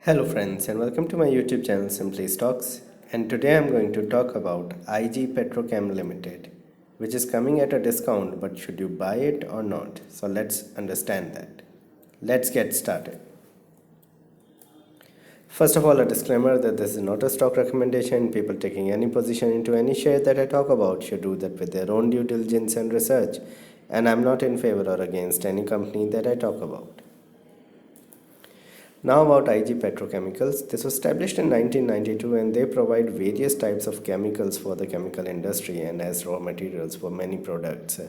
Hello friends and welcome to my YouTube channel Simply Stocks, and today I'm going to talk about IG Petrochem Limited, which is coming at a discount, but should you buy it or not? So let's understand that. Let's get started. First of all, a disclaimer that this is not a stock recommendation. People taking any position into any share that I talk about should do that with their own due diligence and research, and I'm not in favor or against any company that I talk about. Now about IG Petrochemicals. This was established in 1992 and they provide various types of chemicals for the chemical industry and as raw materials for many products.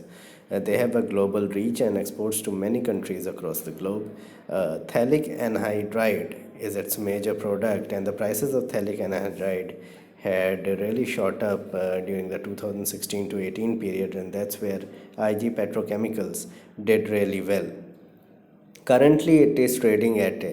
They have a global reach and exports to many countries across the globe. Phthalic anhydride is its major product, and the prices of phthalic anhydride had really shot up during the 2016 to 18 period, and that's where IG Petrochemicals did really well. Currently, it is trading at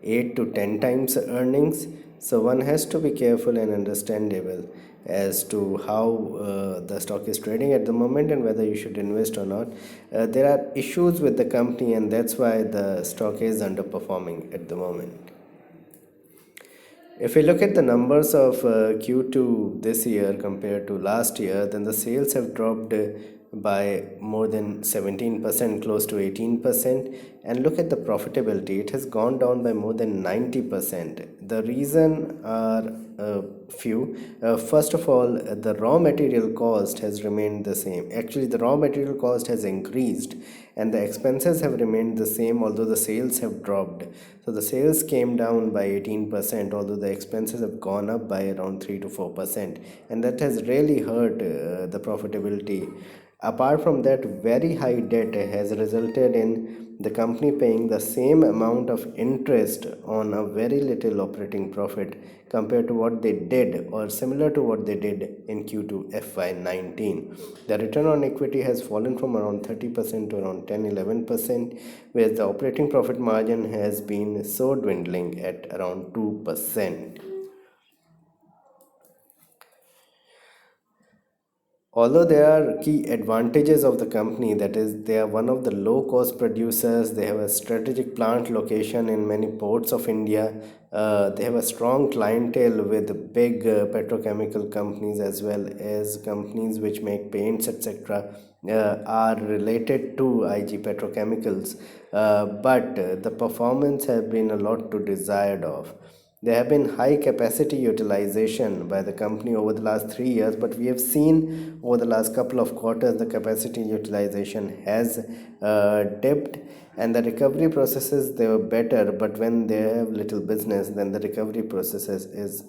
8 to 10 times earnings, so one has to be careful and understandable as to how the stock is trading at the moment and whether you should invest or not. There are issues with the company, and that's why the stock is underperforming at the moment. If we look at the numbers of Q2 this year compared to last year, then the sales have dropped by more than 17%, close to 18%. And look at the profitability, it has gone down by more than 90%. The reason are few. First of all, the raw material cost has remained the same. Actually, the raw material cost has increased and the expenses have remained the same, although the sales have dropped. So the sales came down by 18%, although the expenses have gone up by around 3 to 4%, and that has really hurt the profitability. Apart from that, very high debt has resulted in the company paying the same amount of interest on a very little operating profit compared to what they did or similar to what they did in Q2 FY19. The return on equity has fallen from around 30% to around 10-11%, whereas the operating profit margin has been so dwindling at around 2%. Although there are key advantages of the company, that is, they are one of the low cost producers, they have a strategic plant location in many ports of India, they have a strong clientele with big petrochemical companies as well as companies which make paints, etc. Are related to IG Petrochemicals, but the performance have been a lot to desired of. There have been high capacity utilization by the company over the last 3 years, but we have seen over the last couple of quarters the capacity utilization has dipped, and the recovery processes they were better. But when they have little business, then the recovery processes is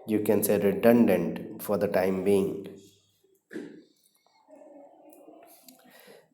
you can say redundant for the time being.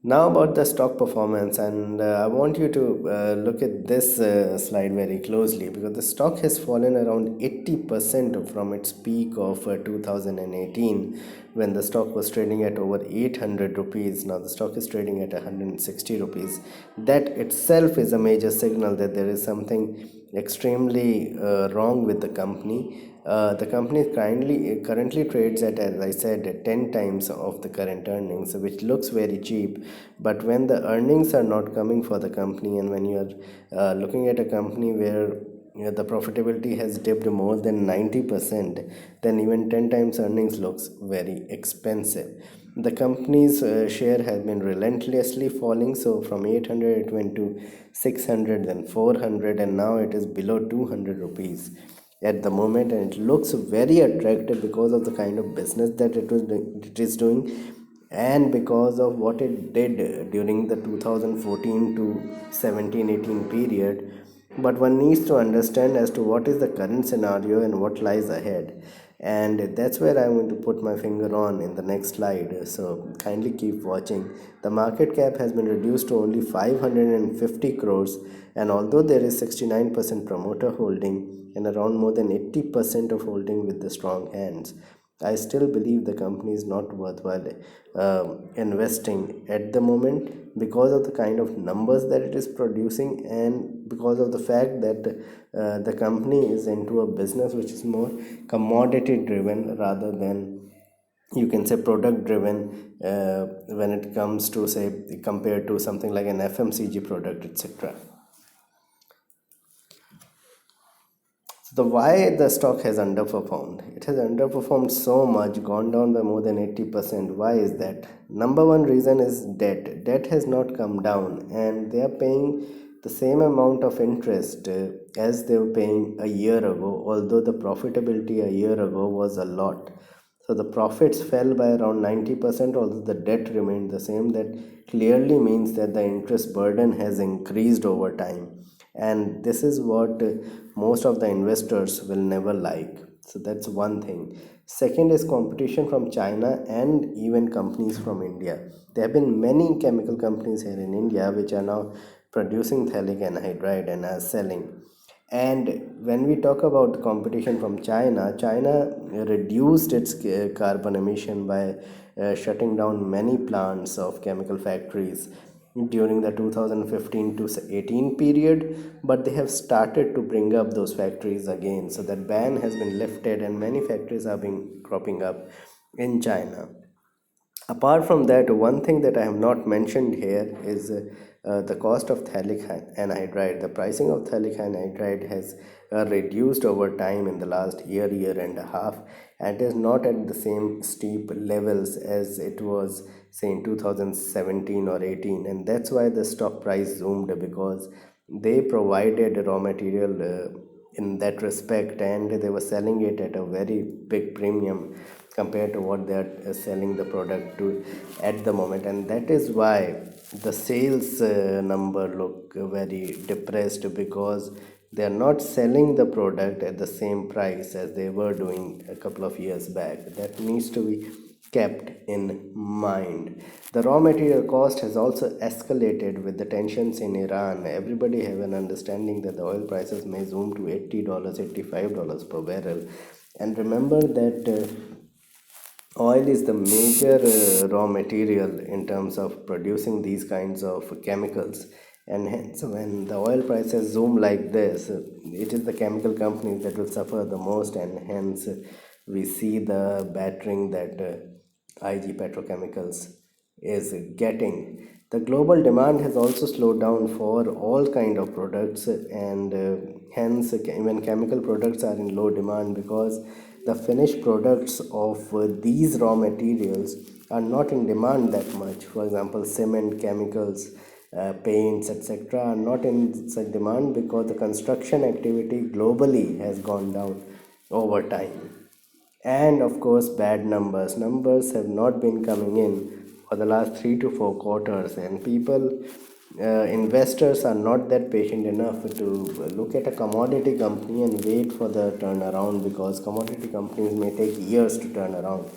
Now about the stock performance, and I want you to look at this slide very closely because the stock has fallen around 80% from its peak of 2018 when the stock was trading at over 800 rupees. Now the stock is trading at 160 rupees. That itself is a major signal that there is something extremely wrong with the company. The company currently trades at, as I said, 10 times of the current earnings, which looks very cheap. But when the earnings are not coming for the company, and when you are looking at a company where the profitability has dipped more than 90%, then even 10 times earnings looks very expensive. The company's share has been relentlessly falling, so from 800 it went to 600, then 400, and now it is below 200 rupees at the moment, and it looks very attractive because of the kind of business that it is doing, and because of what it did during the 2014 to 17-18 period. But one needs to understand as to what is the current scenario and what lies ahead, and that's where I'm going to put my finger on in the next slide, so kindly keep watching. The market cap has been reduced to only 550 crores, and although there is 69% promoter holding and around more than 80% of holding with the strong hands, I still believe the company is not worthwhile investing at the moment because of the kind of numbers that it is producing, and because of the fact that the company is into a business which is more commodity driven rather than, you can say, product driven, when it comes to, say, compared to something like an FMCG product, etc. The why the stock has underperformed? It has underperformed so much, gone down by more than 80%. Why is that? Number one reason is debt. Debt has not come down, and they are paying the same amount of interest as they were paying a year ago, although the profitability a year ago was a lot. So the profits fell by around 90%, although the debt remained the same. That clearly means that the interest burden has increased over time. And this is what most of the investors will never like. So that's one thing. Second is competition from China and even companies from India. There have been many chemical companies here in India which are now producing phthalic anhydride and are selling. And when we talk about competition from China, China reduced its carbon emission by shutting down many plants of chemical factories during the 2015 to 18 period, but they have started to bring up those factories again. So that ban has been lifted and many factories are being cropping up in China. Apart from that, one thing that I have not mentioned here is the cost of phthalic anhydride. The pricing of phthalic anhydride has reduced over time in the last year and a half, and is not at the same steep levels as it was, say, in 2017 or 18. And that's why the stock price zoomed, because they provided raw material in that respect, and they were selling it at a very big premium compared to what they are selling the product to at the moment. And that is why the sales number look very depressed, because they are not selling the product at the same price as they were doing a couple of years back. That needs to be kept in mind. The raw material cost has also escalated with the tensions in Iran. Everybody have an understanding that the oil prices may zoom to $80, $85 per barrel. And remember that oil is the major raw material in terms of producing these kinds of chemicals. And hence, when the oil prices zoom like this, it is the chemical companies that will suffer the most, and hence we see the battering that IG petrochemicals is getting. The global demand has also slowed down for all kind of products, and hence even chemical products are in low demand, because the finished products of these raw materials are not in demand that much. For example, cement, chemicals, paints, etc., are not in such demand because the construction activity globally has gone down over time. And of course, bad numbers have not been coming in for the last 3 to 4 quarters, and investors are not that patient enough to look at a commodity company and wait for the turnaround, because commodity companies may take years to turn around,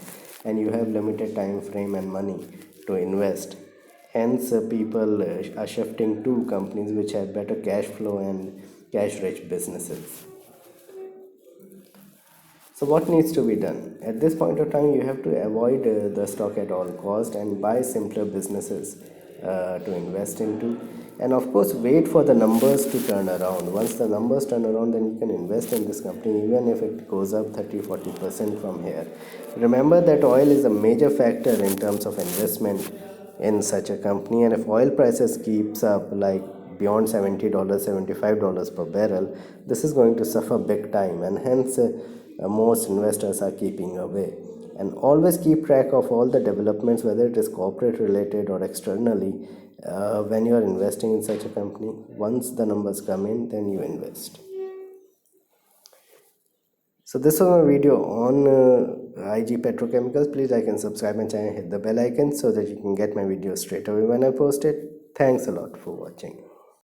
and you have limited time frame and money to invest. Hence people are shifting to companies which have better cash flow and cash rich businesses. So what needs to be done? At this point of time, you have to avoid the stock at all cost and buy simpler businesses to invest into. And of course, wait for the numbers to turn around. Once the numbers turn around, then you can invest in this company, even if it goes up 30-40% from here. Remember that oil is a major factor in terms of investment in such a company, and if oil prices keeps up like beyond $70, $75 per barrel, this is going to suffer big time, and hence most investors are keeping away. And always keep track of all the developments, whether it is corporate related or externally, when you are investing in such a company. Once the numbers come in, then you invest. So this was my video on IG petrochemicals. Please like and subscribe my channel, hit the bell icon so that you can get my videos straight away when I post it. Thanks a lot for watching.